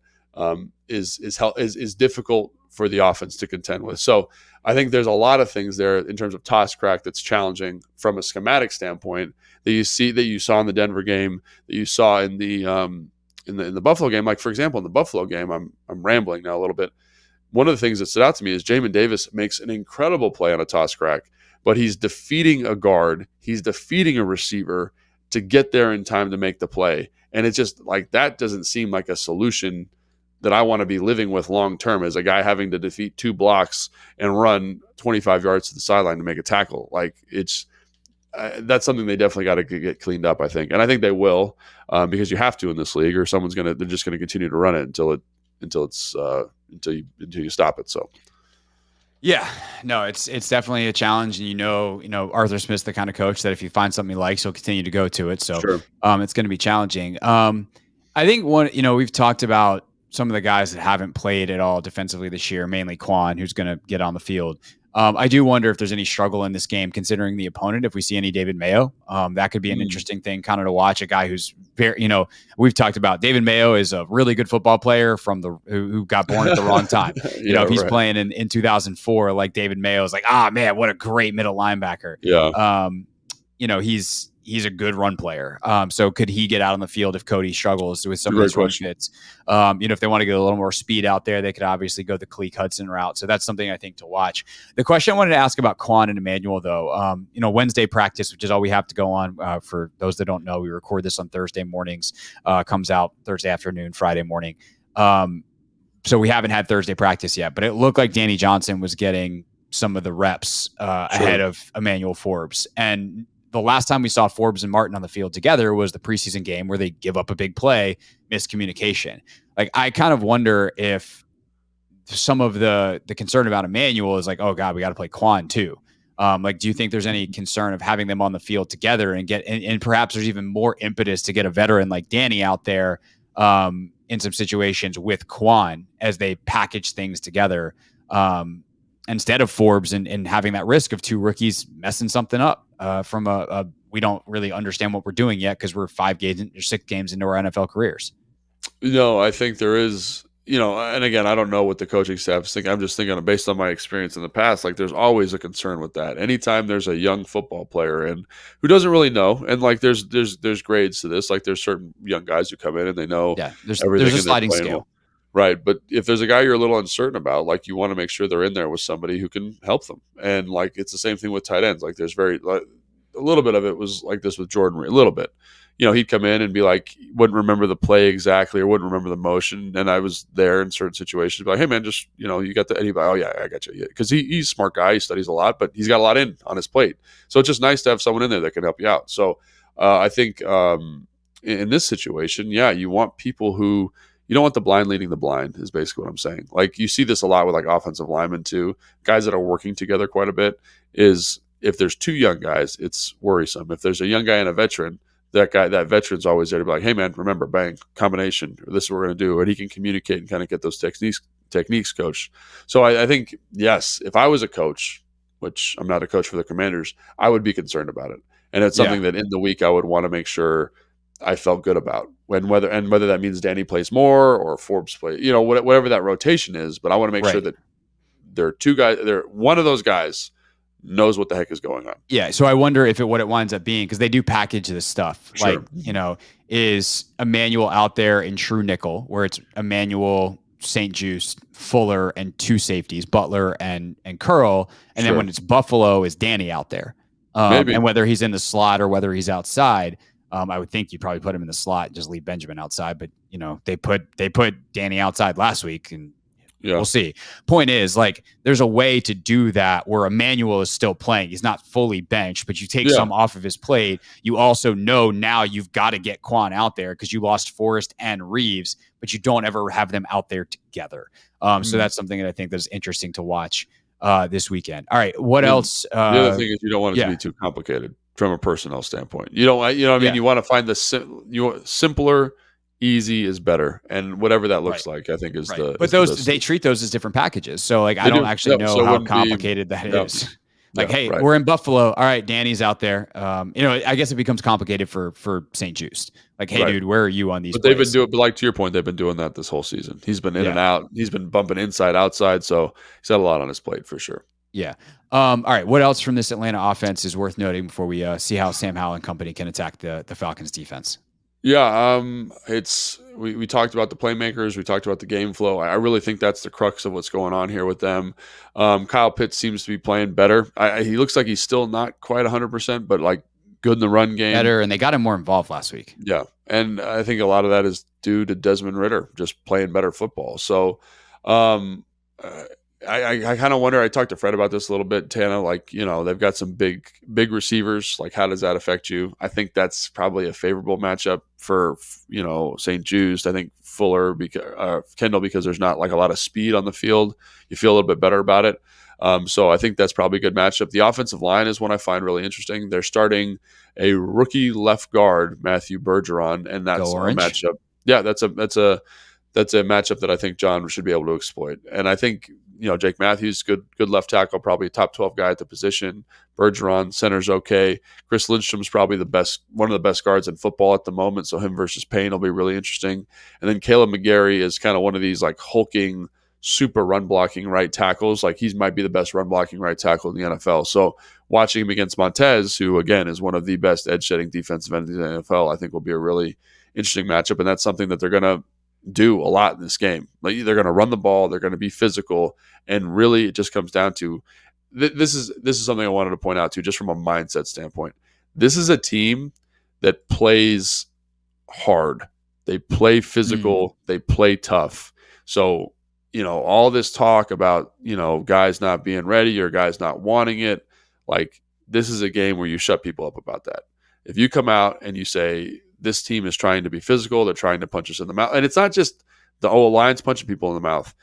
C: is difficult for the offense to contend with. So I think there's a lot of things there in terms of toss crack that's challenging from a schematic standpoint that you saw in the Denver game, that you saw in the in the Buffalo game, like for example, in the Buffalo game, I'm rambling now a little bit. One of the things that stood out to me is Jamin Davis makes an incredible play on a toss crack, but he's defeating a guard, he's defeating a receiver to get there in time to make the play. And it's just like, that doesn't seem like a solution that I want to be living with long term, as a guy having to defeat 2 blocks and run 25 yards to the sideline to make a tackle. Like, it's that's something they definitely got to get cleaned up, I think, and I think they will, because you have to in this league, or they're just gonna continue to run it until you stop it. So.
B: Yeah, no, it's definitely a challenge, and Arthur Smith's the kind of coach that if he finds something he likes, he'll continue to go to it. So
C: sure.
B: It's going to be challenging. I think we've talked about some of the guys that haven't played at all defensively this year, mainly Quan, who's going to get on the field. I do wonder if there's any struggle in this game, considering the opponent. If we see any David Mayo, that could be an interesting thing kind of to watch. A guy who's very, we've talked about David Mayo is a really good football player who got born at the wrong time. If he's playing in 2004, like David Mayo is like, man, what a great middle linebacker.
C: Yeah.
B: He's a good run player. So could he get out on the field if Cody struggles with some of those run fits? If they want to get a little more speed out there, they could obviously go the Cleek Hudson route. So that's something I think to watch. The question I wanted to ask about Quan and Emmanuel, though, Wednesday practice, which is all we have to go on. For those that don't know, we record this on Thursday mornings, comes out Thursday afternoon, Friday morning. So we haven't had Thursday practice yet, but it looked like Danny Johnson was getting some of the reps ahead of Emmanuel Forbes. And the last time we saw Forbes and Martin on the field together was the preseason game where they give up a big play, miscommunication. Like, I kind of wonder if some of the concern about Emmanuel is like, oh God, we got to play Quan too. Do you think there's any concern of having them on the field together and perhaps there's even more impetus to get a veteran like Danny out there in some situations with Quan as they package things together instead of Forbes and having that risk of 2 rookies messing something up from we don't really understand what we're doing yet because we're 5 games or 6 games into our NFL careers.
C: No, I think there is, and again, I don't know what the coaching staff is thinking. I'm just thinking based on my experience in the past, like there's always a concern with that. Anytime there's a young football player and who doesn't really know, and like there's grades to this, like there's certain young guys who come in and they know everything.
B: There's a sliding scale.
C: Right. But if there's a guy you're a little uncertain about, like you want to make sure they're in there with somebody who can help them. And like, it's the same thing with tight ends. Like there's a little bit of it was like this with Jordan, a little bit, he'd come in and be like, wouldn't remember the play exactly, or wouldn't remember the motion. And I was there in certain situations, be like, hey man, just, you got the, anybody. Oh yeah, I got you. Yeah. Cause he's a smart guy. He studies a lot, but he's got a lot on his plate. So it's just nice to have someone in there that can help you out. So I think in this situation, you want people who, you don't want the blind leading the blind is basically what I'm saying. Like you see this a lot with like offensive linemen too, guys that are working together quite a bit. Is if there's 2 young guys, it's worrisome. If there's a young guy and a veteran, that veteran's always there to be like, hey man, remember, bang, combination, or this is what we're going to do. And he can communicate and kind of get those techniques coached. So I think, yes, if I was a coach, which I'm not a coach for the Commanders, I would be concerned about it. And it's something that in the week I would want to make sure I felt good about whether that means Danny plays more or Forbes plays, whatever that rotation is. But I want to make sure that there are 2 guys, one of those guys knows what the heck is going on. Yeah.
B: So I wonder what it winds up being, because they do package this stuff. Sure. Like, is Emmanuel out there in true nickel, where it's Emmanuel, St. Juste, Fuller, and 2 safeties, Butler and Curl. And then when it's Buffalo, is Danny out there? And whether he's in the slot or whether he's outside. I would think you'd probably put him in the slot and just leave Benjamin outside. But, they put Danny outside last week, and we'll see. Point is, like, there's a way to do that where Emmanuel is still playing. He's not fully benched, but you take some off of his plate. You also know now you've got to get Quan out there because you lost Forrest and Reeves, but you don't ever have them out there together. So that's something that I think that's interesting to watch this weekend. All right. What else?
C: The other thing is you don't want it to be too complicated from a personnel standpoint. You don't, what I mean? You want to find simpler, easy is better. And whatever that looks like, I think is the,
B: but they treat those as different packages. So like, I don't actually know how complicated that is. Like, hey, we're in Buffalo. All right, Danny's out there. I guess it becomes complicated for St. Juste. Like, hey, dude, where are you on these?
C: But they've been doing, but like to your point, they've been doing that this whole season. He's been in and out. He's been bumping inside, outside. So he's had a lot on his plate for sure.
B: Yeah. All right. What else from this Atlanta offense is worth noting before we see how Sam Howell and company can attack the Falcons defense?
C: Yeah, it's we talked about the playmakers, we talked about the game flow. I really think that's the crux of what's going on here with them. Kyle Pitts seems to be playing better. He looks like he's still not quite 100%, but like good in the run game.
B: Better, and they got him more involved last week.
C: Yeah, and I think a lot of that is due to Desmond Ridder just playing better football. So, um, uh, I kind of wonder. I talked to Fred about this a little bit, Tana. Like, they've got some big receivers. Like, how does that affect you? I think that's probably a favorable matchup for St. Jude's. I think Fuller, Kendall, because there's not like a lot of speed on the field. You feel a little bit better about it. So I think that's probably a good matchup. The offensive line is one I find really interesting. They're starting a rookie left guard, Matthew Bergeron, and that's a matchup. Yeah, that's a matchup that I think John should be able to exploit. And I think Jake Matthews, good left tackle, probably a top 12 guy at the position. Bergeron, center's okay. Chris Lindstrom's probably one of the best guards in football at the moment. So him versus Payne will be really interesting. And then Caleb McGarry is kind of one of these like hulking, super run blocking right tackles. Like he might be the best run blocking right tackle in the NFL. So watching him against Montez, who again is one of the best edge setting defensive ends in the NFL, I think will be a really interesting matchup. And that's something that they're going to do a lot in this game. Like they're going to run the ball, they're going to be physical, and really it just comes down to this is something I wanted to point out too, just from a mindset standpoint. This is a team that plays hard. They play physical, they play tough. So, all this talk about, guys not being ready or guys not wanting it, like this is a game where you shut people up about that. If you come out and you say, this team is trying to be physical, they're trying to punch us in the mouth. And it's not just the Lions punching people in the mouth.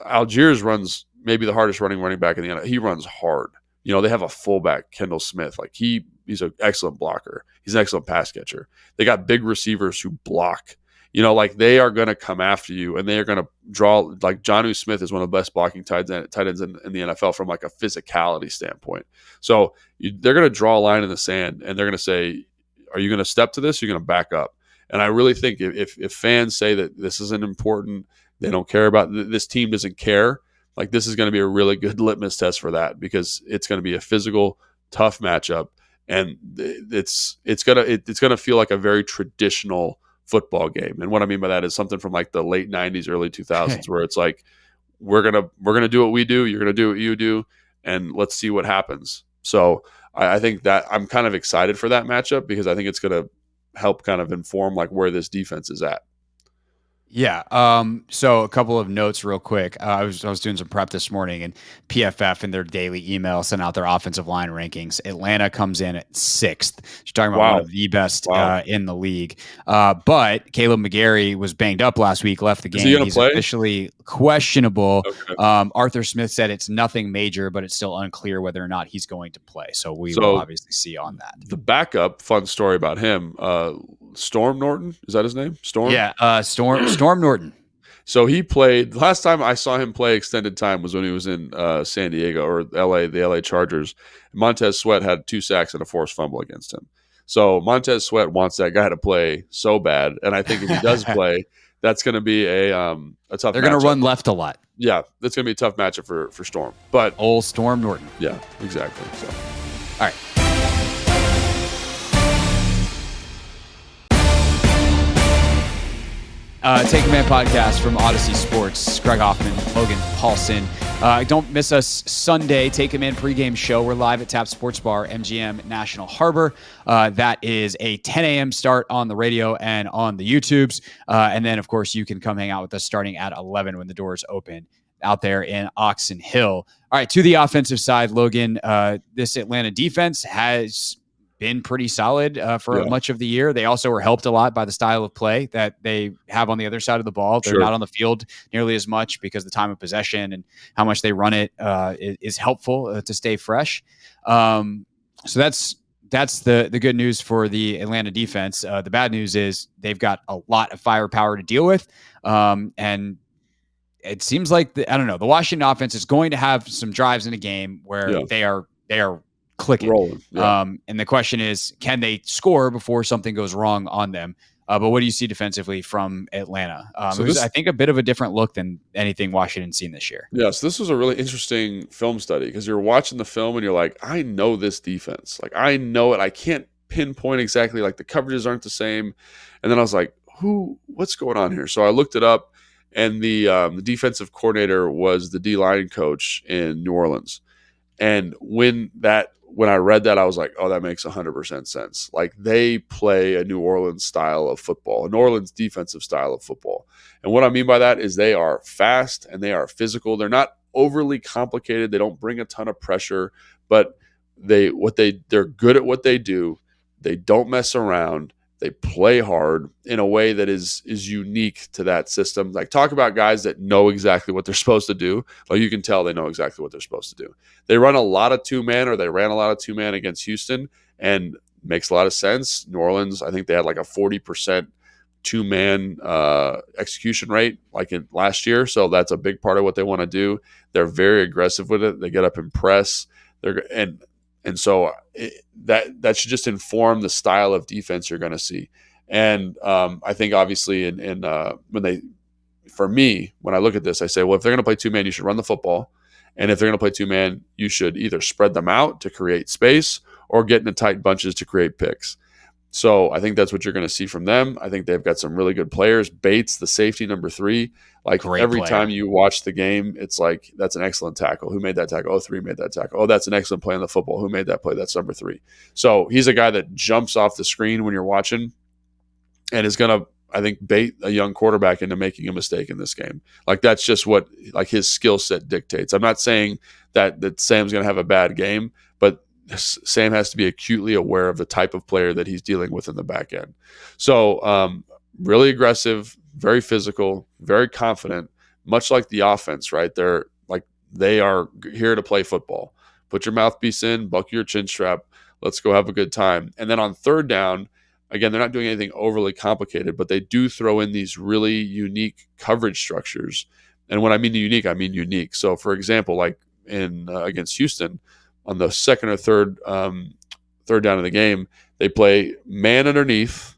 C: Algiers runs maybe the hardest running back in the NFL. He runs hard. They have a fullback, Kendall Smith. Like he's an excellent blocker. He's an excellent pass catcher. They got big receivers who block. Like they are going to come after you, and they are going to draw. Like Jonnu Smith is one of the best blocking tight ends in the NFL from like a physicality standpoint. So they're going to draw a line in the sand, and they're going to say, are you going to step to this? Or are you going to back up? And I really think if fans say that this isn't important, they don't care about this team doesn't care. Like this is going to be a really good litmus test for that, because it's going to be a physical, tough matchup, and it's going to feel like a very traditional football game. And what I mean by that is something from like the late 90s, early 2000s, where it's like we're gonna do what we do, you're gonna do what you do, and let's see what happens. So I think that I'm kind of excited for that matchup, because I think it's going to help kind of inform like where this defense is at.
B: Yeah. So a couple of notes real quick. I was doing some prep this morning, and PFF in their daily email sent out their offensive line rankings. Atlanta comes in at 6th. You're talking about one of the best in the league. But Caleb McGarry was banged up last week, left the game. He's officially questionable. Okay. Arthur Smith said it's nothing major, but it's still unclear whether or not he's going to play. So we will obviously see on that.
C: The backup, fun story about him, Storm Norton, is that his name? Storm?
B: Yeah, Storm Norton.
C: So he played, last time I saw him play extended time was when he was in San Diego or the LA Chargers. Montez Sweat had 2 sacks and a forced fumble against him. So Montez Sweat wants that guy to play so bad. And I think if he does play, that's going to be a tough
B: They're going to run left a lot.
C: Yeah, that's going to be a tough matchup for Storm. But
B: old Storm Norton.
C: Yeah, exactly. So,
B: all right. Take Command podcast from Odyssey Sports. Greg Hoffman, Logan Paulson. Don't miss us Sunday. Take Command pregame show. We're live at Tap Sports Bar, MGM National Harbor. That is a 10 a.m. start on the radio and on the YouTubes. And then, of course, you can come hang out with us starting at 11 when the doors open out there in Oxon Hill. All right, to the offensive side, Logan, this Atlanta defense has been pretty solid for much of the year. They also were helped a lot by the style of play that they have on the other side of the ball. They're not on the field nearly as much because the time of possession and how much they run it is helpful to stay fresh. So that's the good news for the Atlanta defense. The bad news is they've got a lot of firepower to deal with. And it seems like the Washington offense is going to have some drives in a game where they are clicking.
C: Rolling. Yeah.
B: And the question is, can they score before something goes wrong on them? But what do you see defensively from Atlanta? It was, I think, a bit of a different look than anything Washington's seen this year.
C: Yeah, so this was a really interesting film study, because you're watching the film and you're like, I know this defense. Like, I know it. I can't pinpoint exactly, like the coverages aren't the same. And then I was like, what's going on here? So I looked it up, and the defensive coordinator was the D-line coach in New Orleans. And when I read that, I was like, oh, that makes 100% sense. Like, they play a New Orleans style of football, a New Orleans defensive style of football. And what I mean by that is they are fast and they are physical. They're not overly complicated. They don't bring a ton of pressure, but they're good at what they do. They don't mess around. They play hard in a way that is unique to that system. Like, talk about guys that know exactly what they're supposed to do. Like, you can tell they know exactly what they're supposed to do. They run a lot of two-man, or they ran a lot of two-man against Houston, and makes a lot of sense. New Orleans, I think they had like a 40% two-man execution rate like in last year. So that's a big part of what they want to do. They're very aggressive with it. They get up and press. And so that should just inform the style of defense you're going to see. And I think obviously when I look at this, I say, well, if they're going to play two-man, you should run the football. And if they're going to play two-man, you should either spread them out to create space or get into tight bunches to create picks. So I think that's what you're going to see from them. I think they've got some really good players. Bates, the safety, number 3. Like,
B: Great
C: every
B: player.
C: time you watch the game, it's like, that's an excellent tackle. Who made that tackle? Oh, 3 made that tackle. Oh, that's an excellent play on the football. Who made that play? That's number 3. So he's a guy that jumps off the screen when you're watching and is going to, I think, bait a young quarterback into making a mistake in this game. Like, that's just what, like, his skill set dictates. I'm not saying that Sam's going to have a bad game, but Sam has to be acutely aware of the type of player that he's dealing with in the back end. So really aggressive, very physical, very confident, much like the offense, right? They are here to play football. Put your mouthpiece in, buckle your chin strap. Let's go have a good time. And then on third down, again, they're not doing anything overly complicated, but they do throw in these really unique coverage structures. And when I mean unique, I mean unique. So, for example, like in against Houston, on the second or third down of the game, they play man underneath.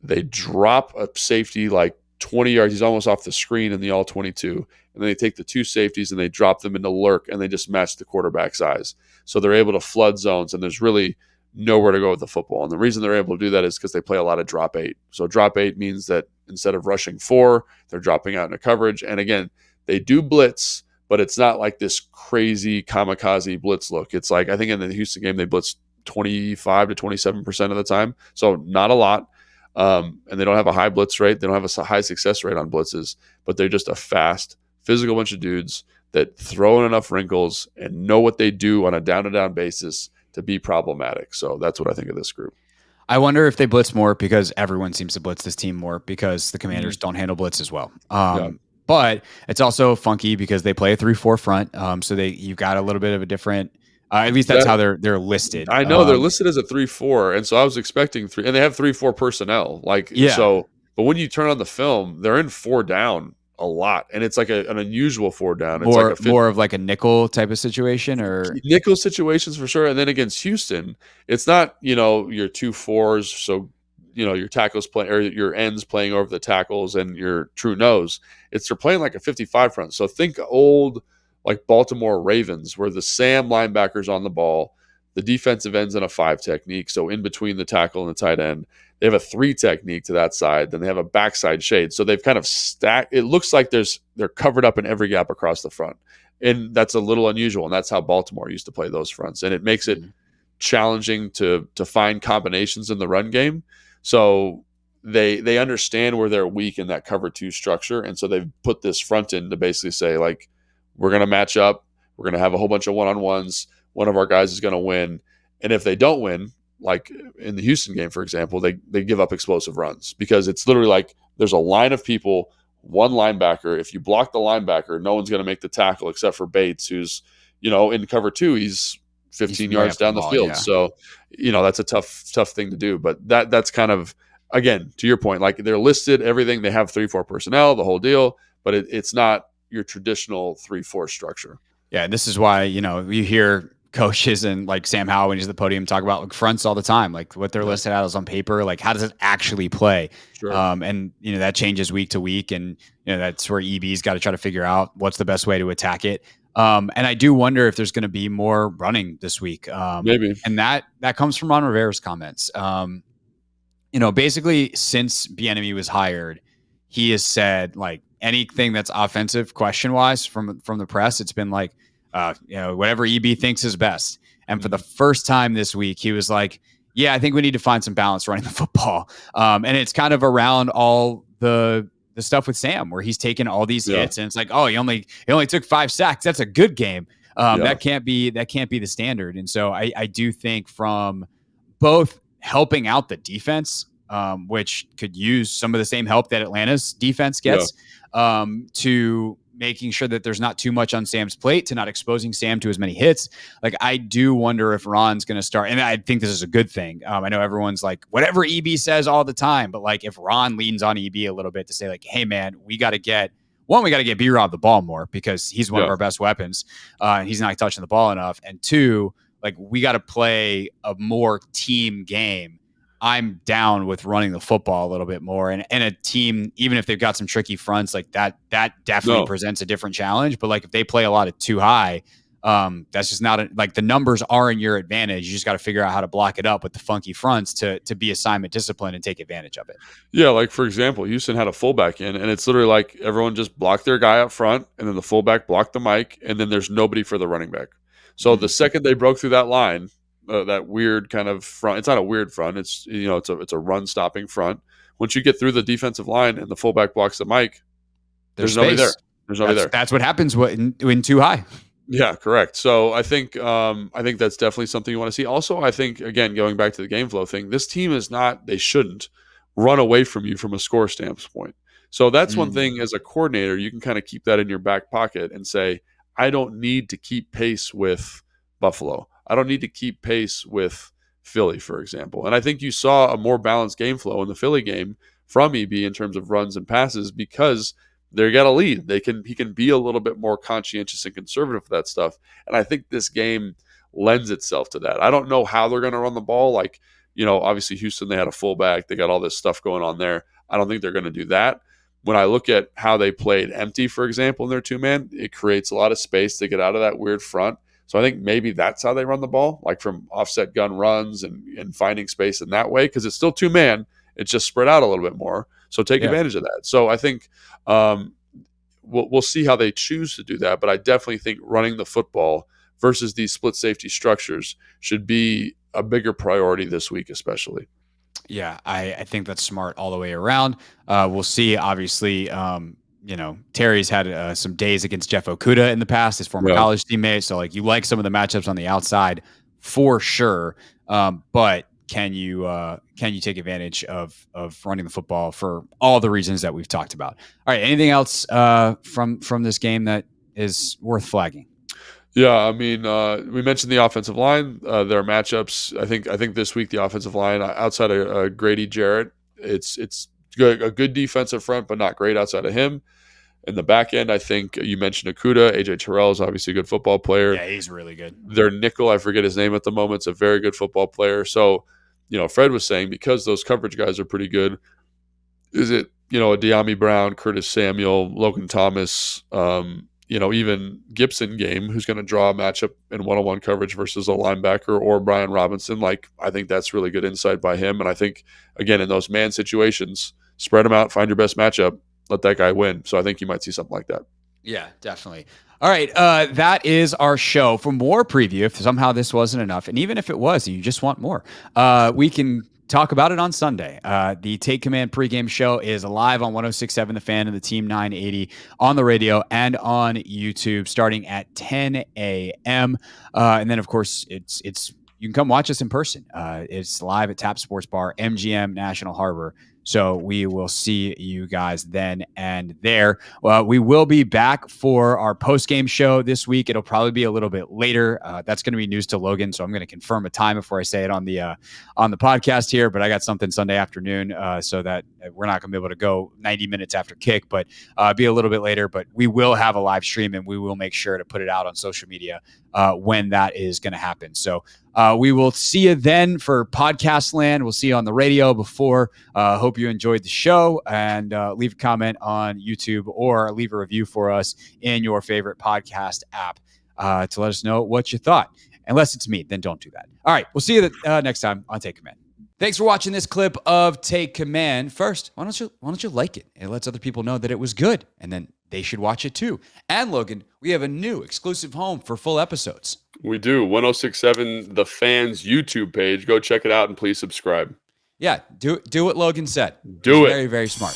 C: They drop a safety like 20 yards. He's almost off the screen in the all-22. And then they take the 2 safeties and they drop them into lurk, and they just match the quarterback's eyes. So they're able to flood zones, and there's really nowhere to go with the football. And the reason they're able to do that is because they play a lot of drop 8. So drop 8 means that instead of rushing 4, they're dropping out into coverage. And again, they do blitz, but it's not like this crazy kamikaze blitz look. It's like, I think in the Houston game, they blitzed 25 to 27% of the time. So not a lot. And they don't have a high blitz rate. They don't have a high success rate on blitzes, but they're just a fast, physical bunch of dudes that throw in enough wrinkles and know what they do on a down-to-down basis to be problematic. So that's what I think of this group.
B: I wonder if they blitz more, because everyone seems to blitz this team more because the Commanders don't handle blitz as well. But it's also funky because they play a 3-4 front. So you've got a little bit of a different, at least that's how they're listed.
C: I know they're listed as a 3-4. And so I was expecting 3, and they have 3-4 personnel. So, but when you turn on the film, they're in 4 down a lot. And it's like an unusual 4 down. It's
B: more of like a nickel type of situation, or
C: nickel situations for sure. And then against Houston, it's not, your 2 4s. So, your tackles play, or your ends playing over the tackles and your true nose. They're playing like a 55 front. So think old, like Baltimore Ravens, where the Sam linebacker's on the ball, the defensive end's in a 5 technique. So in between the tackle and the tight end, they have a 3 technique to that side. Then they have a backside shade. So they've kind of stacked. It looks like they're covered up in every gap across the front. And that's a little unusual. And that's how Baltimore used to play those fronts. And it makes it challenging to find combinations in the run game. So they understand where they're weak in that cover 2 structure. And so they've put this front in to basically say, like, we're going to match up. We're going to have a whole bunch of one-on-ones. One of our guys is going to win. And if they don't win, like in the Houston game, for example, they give up explosive runs, because it's literally like there's a line of people, one linebacker. If you block the linebacker, no one's going to make the tackle except for Bates, who's, in cover 2, he's 15 yards down the field. Yeah. So, that's a tough thing to do. But that's kind of, again, to your point, like they're listed, everything. They have 3-4 personnel, the whole deal, but it's not your traditional 3-4 structure.
B: Yeah, this is why, you hear coaches and like Sam Howell, when he's at the podium, talk about like fronts all the time, like what they're listed out as on paper, like how does it actually play?
C: Sure.
B: And that changes week to week, and that's where EB's got to try to figure out what's the best way to attack it. And I do wonder if there's going to be more running this week.
C: Maybe.
B: And that comes from Ron Rivera's comments. Basically since Bieniemy was hired, he has said like anything that's offensive question wise from the press, it's been like, whatever EB thinks is best. And for the first time this week, he was like, yeah, I think we need to find some balance running the football. And it's kind of around all the stuff with Sam where he's taken all these hits and it's like, oh, he only took 5 sacks. That's a good game. That can't be the standard. And so I do think from both helping out the defense, which could use some of the same help that Atlanta's defense gets, to making sure that there's not too much on Sam's plate, to not exposing Sam to as many hits. Like, I do wonder if Ron's going to start, and I think this is a good thing. I know everyone's like, whatever EB says all the time, but like if Ron leans on EB a little bit to say like, hey man, we got to get B-Rob the ball more because he's one of our best weapons. And he's not touching the ball enough. And 2, like we got to play a more team game. I'm down with running the football a little bit more, and a team, even if they've got some tricky fronts like that definitely presents a different challenge. But like if they play a lot of too high, that's just not like the numbers are in your advantage. You just got to figure out how to block it up with the funky fronts to be assignment discipline and take advantage of it. Yeah.
C: Like for example, Houston had a fullback in, and it's literally like everyone just blocked their guy up front, and then the fullback blocked the mic, and then there's nobody for the running back. So the second they broke through that line, that weird kind of front. It's not a weird front. It's it's a run stopping front. Once you get through the defensive line and the fullback blocks the mic, there's nobody there. There's nobody there.
B: That's what happens when too high.
C: Yeah, correct. So I think that's definitely something you want to see. Also, I think again going back to the game flow thing, this team is not. They shouldn't run away from you from a score standpoint. So that's one thing as a coordinator, you can kind of keep that in your back pocket and say, I don't need to keep pace with Buffalo. I don't need to keep pace with Philly, for example. And I think you saw a more balanced game flow in the Philly game from EB in terms of runs and passes because they got a lead. He can be a little bit more conscientious and conservative for that stuff. And I think this game lends itself to that. I don't know how they're going to run the ball. Like, obviously Houston, they had a fullback. They got all this stuff going on there. I don't think they're going to do that. When I look at how they played empty, for example, in their 2-man, it creates a lot of space to get out of that weird front. So I think maybe that's how they run the ball, like from offset gun runs and finding space in that way, because it's still 2-man. It's just spread out a little bit more. So take advantage of that. So I think we'll see how they choose to do that. But I definitely think running the football versus these split safety structures should be a bigger priority this week, especially.
B: Yeah, I think that's smart all the way around. We'll see, obviously. Terry's had some days against Jeff Okuda in the past, his former college teammate. So like you like some of the matchups on the outside for sure. But can you take advantage of running the football for all the reasons that we've talked about? All right. Anything else from this game that is worth flagging?
C: Yeah, I mean, we mentioned the offensive line, their matchups. I think this week the offensive line outside of Grady Jarrett, it's a good defensive front, but not great outside of him. In the back end, I think you mentioned Okuda. AJ Terrell is obviously a good football player.
B: Yeah, he's really good.
C: Their nickel, I forget his name at the moment, is a very good football player. So, Fred was saying because those coverage guys are pretty good, is it, a De'Ami Brown, Curtis Samuel, Logan Thomas, even Gibson game, who's going to draw a matchup in one-on-one coverage versus a linebacker or Brian Robinson. Like, I think that's really good insight by him. And I think, again, in those man situations, spread them out, find your best matchup, let that guy win. So I think you might see something like that.
B: Yeah, definitely. All right. That is our show. For more preview, if somehow this wasn't enough, and even if it was, and you just want more, we can talk about it on Sunday. The Take Command pregame show is live on 106.7 The Fan and the Team 980 on the radio and on YouTube starting at 10 a.m. And then, of course, it's you can come watch us in person. It's live at Tap Sports Bar, MGM National Harbor. So we will see you guys then and there. We will be back for our post-game show this week. It'll probably be a little bit later. That's going to be news to Logan, so I'm going to confirm a time before I say it on the podcast here. But I got something Sunday afternoon, so that we're not going to be able to go 90 minutes after kick, but be a little bit later. But we will have a live stream, and we will make sure to put it out on social media when that is going to happen. So we will see you then for podcast land. We'll see you on the radio before. Hope you enjoyed the show, and leave a comment on YouTube or leave a review for us in your favorite podcast app to let us know what you thought. Unless it's me, then don't do that. All right, we'll see you next time on Take Command. Thanks for watching this clip of Take Command. First, why don't you like it? It lets other people know that it was good, and then they should watch it too. And Logan, we have a new exclusive home for full episodes.
C: We do. 1067 The Fans YouTube page. Go check it out and please subscribe.
B: Yeah, do what Logan said.
C: Do it.
B: Very, very smart.